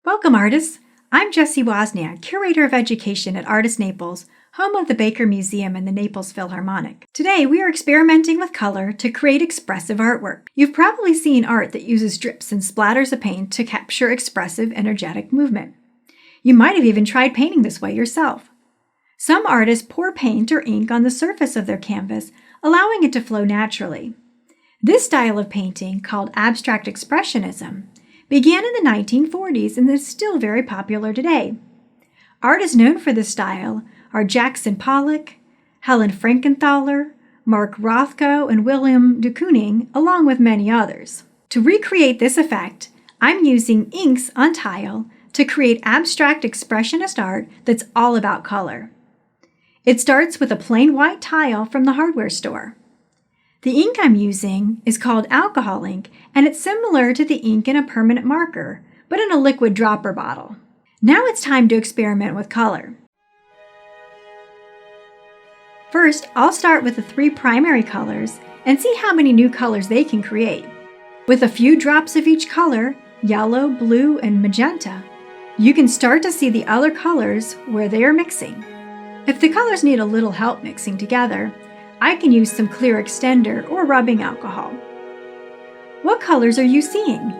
Welcome, artists! I'm Jessie Wozniak, Curator of Education at Artis Naples, home of the Baker Museum and the Naples Philharmonic. Today, we are experimenting with color to create expressive artwork. You've probably seen art that uses drips and splatters of paint to capture expressive, energetic movement. You might have even tried painting this way yourself. Some artists pour paint or ink on the surface of their canvas, allowing it to flow naturally. This style of painting, called Abstract Expressionism, began in the 1940s and is still very popular today. Artists known for this style are Jackson Pollock, Helen Frankenthaler, Mark Rothko, and Willem Kooning, along with many others. To recreate this effect, I'm using inks on tile to create abstract expressionist art that's all about color. It starts with a plain white tile from the hardware store. The ink I'm using is called alcohol ink, and it's similar to the ink in a permanent marker, but in a liquid dropper bottle. Now it's time to experiment with color. First, I'll start with the 3 primary colors and see how many new colors they can create. With a few drops of each color, yellow, blue, and magenta, you can start to see the other colors where they are mixing. If the colors need a little help mixing together, I can use some clear extender or rubbing alcohol. What colors are you seeing?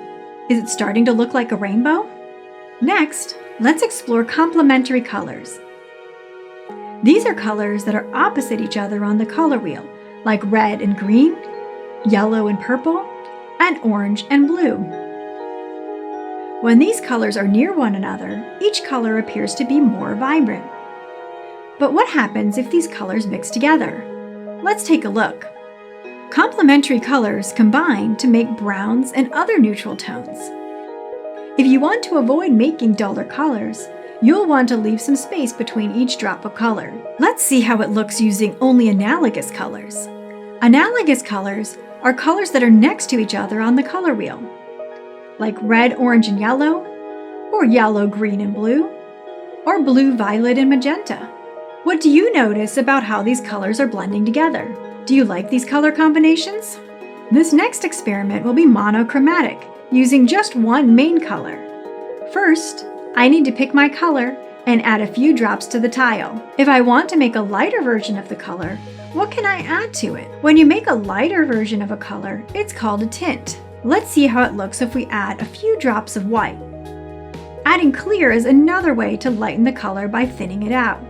Is it starting to look like a rainbow? Next, let's explore complementary colors. These are colors that are opposite each other on the color wheel, like red and green, yellow and purple, and orange and blue. When these colors are near one another, each color appears to be more vibrant. But what happens if these colors mix together? Let's take a look. Complementary colors combine to make browns and other neutral tones. If you want to avoid making duller colors, you'll want to leave some space between each drop of color. Let's see how it looks using only analogous colors. Analogous colors are colors that are next to each other on the color wheel, like red, orange, and yellow, or yellow, green, and blue, or blue, violet, and magenta. What do you notice about how these colors are blending together? Do you like these color combinations? This next experiment will be monochromatic, using just one main color. First, I need to pick my color and add a few drops to the tile. If I want to make a lighter version of the color, what can I add to it? When you make a lighter version of a color, it's called a tint. Let's see how it looks if we add a few drops of white. Adding clear is another way to lighten the color by thinning it out.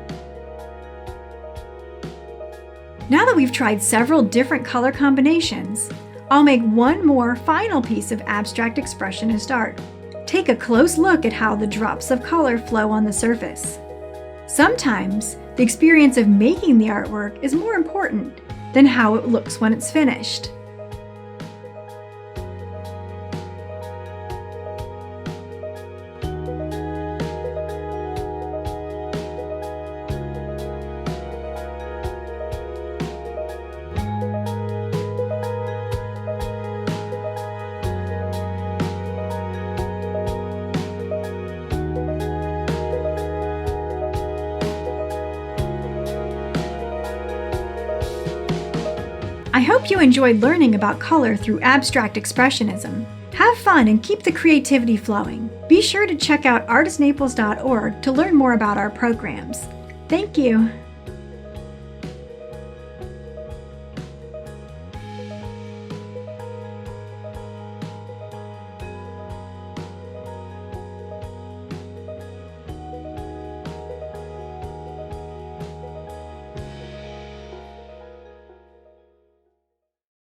Now that we've tried several different color combinations, I'll make one more final piece of abstract expressionist art. Take a close look at how the drops of color flow on the surface. Sometimes, the experience of making the artwork is more important than how it looks when it's finished. I hope you enjoyed learning about color through abstract expressionism. Have fun and keep the creativity flowing. Be sure to check out artisnaples.org to learn more about our programs. Thank you.